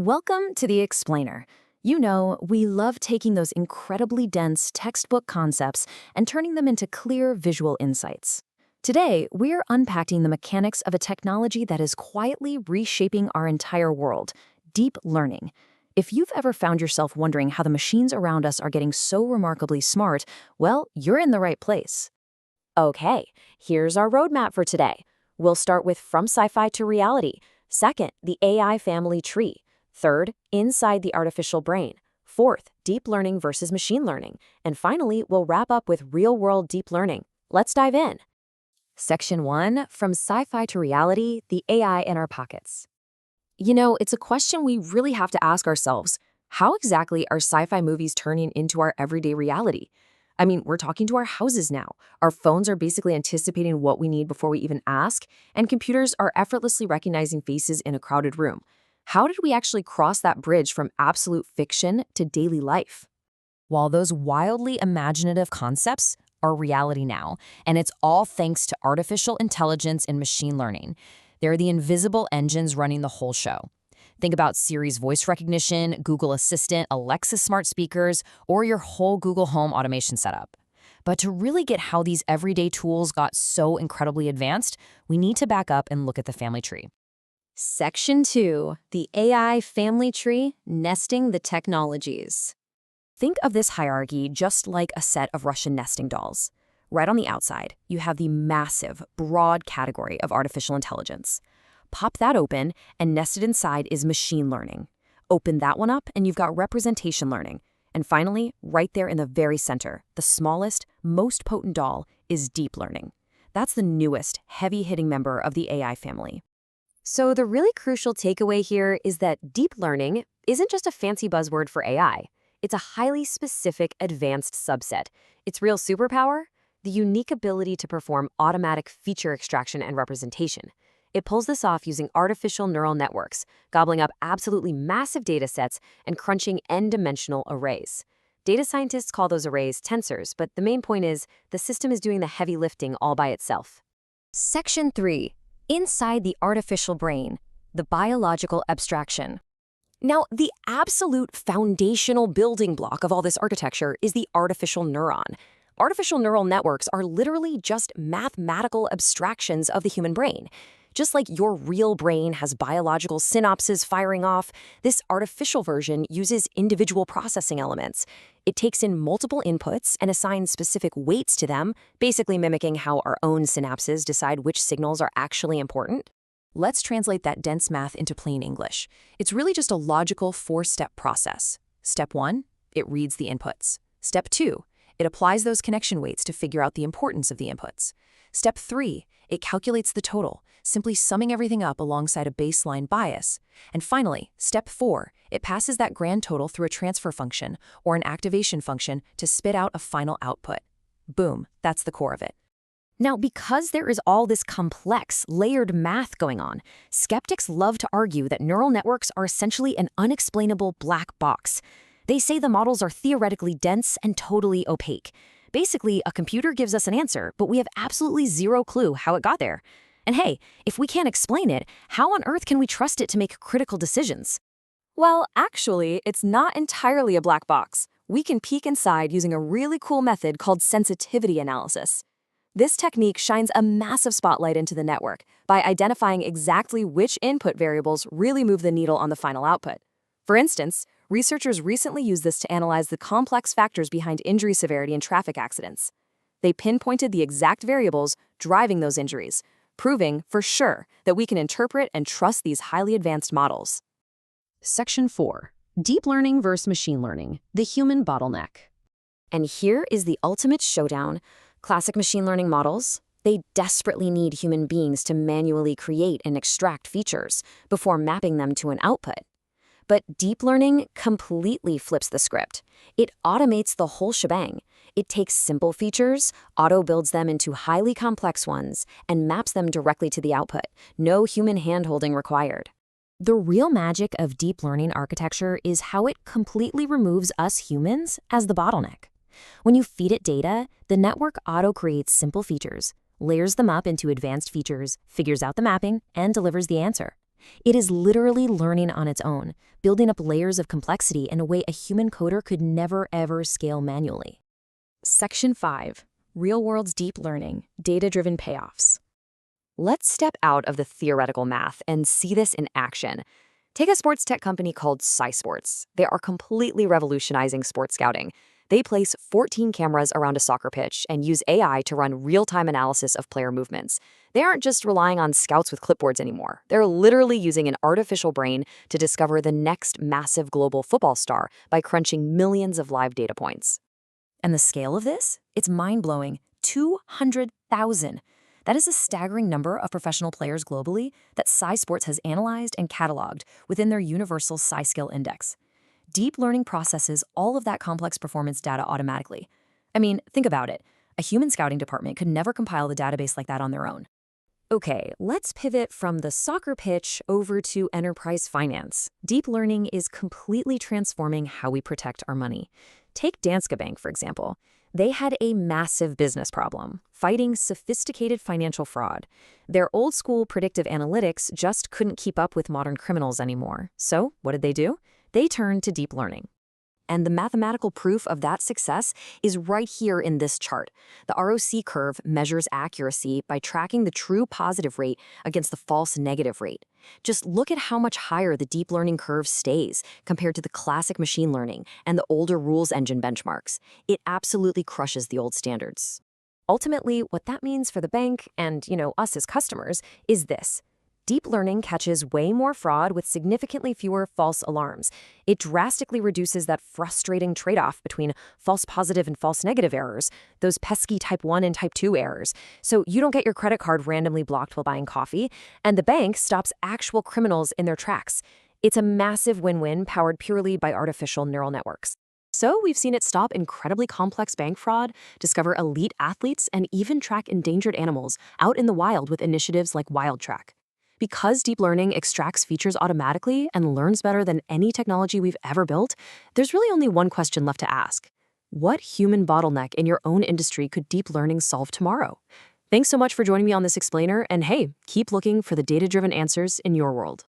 Welcome to the Explainer. You know, we love taking those incredibly dense textbook concepts and turning them into clear visual insights. Today, we're unpacking the mechanics of a technology that is quietly reshaping our entire world, deep learning. If you've ever found yourself wondering how the machines around us are getting so remarkably smart, well, you're in the right place. Okay, here's our roadmap for today. We'll start with From Sci-Fi to Reality. Second, the AI family tree. Third, inside the artificial brain. Fourth, deep learning versus machine learning. And finally, we'll wrap up with real-world deep learning. Let's dive in. Section 1, From Sci-Fi to Reality, the AI in our pockets. You know, it's a question we really have to ask ourselves. How exactly are sci-fi movies turning into our everyday reality? I mean, we're talking to our houses now. Our phones are basically anticipating what we need before we even ask, and computers are effortlessly recognizing faces in a crowded room. How did we actually cross that bridge from absolute fiction to daily life? While those wildly imaginative concepts are reality now, and it's all thanks to artificial intelligence and machine learning. They're the invisible engines running the whole show. Think about Siri's voice recognition, Google Assistant, Alexa smart speakers, or your whole Google Home automation setup. But to really get how these everyday tools got so incredibly advanced, we need to back up and look at the family tree. Section 2, the AI family tree, nesting the technologies. Think of this hierarchy just like a set of Russian nesting dolls. Right on the outside, you have the massive, broad category of artificial intelligence. Pop that open, and nested inside is machine learning. Open that one up, and you've got representation learning. And finally, right there in the very center, the smallest, most potent doll is deep learning. That's the newest, heavy-hitting member of the AI family. So the really crucial takeaway here is that deep learning isn't just a fancy buzzword for AI. It's a highly specific, advanced subset. Its real superpower? The unique ability to perform automatic feature extraction and representation. It pulls this off using artificial neural networks, gobbling up absolutely massive data sets and crunching n-dimensional arrays. Data scientists call those arrays tensors, but the main point is the system is doing the heavy lifting all by itself. Section 3. Inside the artificial brain, the biological abstraction. Now, the absolute foundational building block of all this architecture is the artificial neuron. Artificial neural networks are literally just mathematical abstractions of the human brain. Just like your real brain has biological synapses firing off, this artificial version uses individual processing elements. It takes in multiple inputs and assigns specific weights to them, basically mimicking how our own synapses decide which signals are actually important. Let's translate that dense math into plain English. It's really just a logical four-step process. Step 1, it reads the inputs. Step 2, it applies those connection weights to figure out the importance of the inputs. Step 3, it calculates the total, simply summing everything up alongside a baseline bias. And finally, step 4, it passes that grand total through a transfer function or an activation function to spit out a final output. Boom, that's the core of it. Now, because there is all this complex, layered math going on, skeptics love to argue that neural networks are essentially an unexplainable black box. They say the models are theoretically dense and totally opaque. Basically, a computer gives us an answer, but we have absolutely zero clue how it got there. And hey, if we can't explain it, how on earth can we trust it to make critical decisions? Well, actually, it's not entirely a black box. We can peek inside using a really cool method called sensitivity analysis. This technique shines a massive spotlight into the network by identifying exactly which input variables really move the needle on the final output. For instance, researchers recently used this to analyze the complex factors behind injury severity in traffic accidents. They pinpointed the exact variables driving those injuries, proving, for sure, that we can interpret and trust these highly advanced models. Section 4. Deep learning versus machine learning, the human bottleneck. And here is the ultimate showdown. Classic machine learning models, they desperately need human beings to manually create and extract features before mapping them to an output. But deep learning completely flips the script. It automates the whole shebang. It takes simple features, auto-builds them into highly complex ones, and maps them directly to the output. No human hand-holding required. The real magic of deep learning architecture is how it completely removes us humans as the bottleneck. When you feed it data, the network auto-creates simple features, layers them up into advanced features, figures out the mapping, and delivers the answer. It is literally learning on its own, building up layers of complexity in a way a human coder could never ever scale manually. Section 5. Real World's Deep Learning, Data-Driven Payoffs. Let's step out of the theoretical math and see this in action. Take a sports tech company called SciSports. They are completely revolutionizing sports scouting. They place 14 cameras around a soccer pitch and use AI to run real-time analysis of player movements. They aren't just relying on scouts with clipboards anymore. They're literally using an artificial brain to discover the next massive global football star by crunching millions of live data points. And the scale of this? It's mind-blowing. 200,000. That is a staggering number of professional players globally that SciSports has analyzed and cataloged within their universal SciScale index. Deep learning processes all of that complex performance data automatically. I mean, think about it. A human scouting department could never compile the database like that on their own. Okay, let's pivot from the soccer pitch over to enterprise finance. Deep learning is completely transforming how we protect our money. Take Danske Bank, for example. They had a massive business problem, fighting sophisticated financial fraud. Their old-school predictive analytics just couldn't keep up with modern criminals anymore. So what did they do? They turned to deep learning. And the mathematical proof of that success is right here in this chart. The ROC curve measures accuracy by tracking the true positive rate against the false negative rate. Just look at how much higher the deep learning curve stays compared to the classic machine learning and the older rules engine benchmarks. It absolutely crushes the old standards. Ultimately, what that means for the bank and, us as customers is this. Deep learning catches way more fraud with significantly fewer false alarms. It drastically reduces that frustrating trade-off between false positive and false negative errors, those pesky type 1 and type 2 errors. So you don't get your credit card randomly blocked while buying coffee, and the bank stops actual criminals in their tracks. It's a massive win-win powered purely by artificial neural networks. So we've seen it stop incredibly complex bank fraud, discover elite athletes, and even track endangered animals out in the wild with initiatives like WildTrack. Because deep learning extracts features automatically and learns better than any technology we've ever built, there's really only one question left to ask. What human bottleneck in your own industry could deep learning solve tomorrow? Thanks so much for joining me on this explainer, and hey, keep looking for the data-driven answers in your world.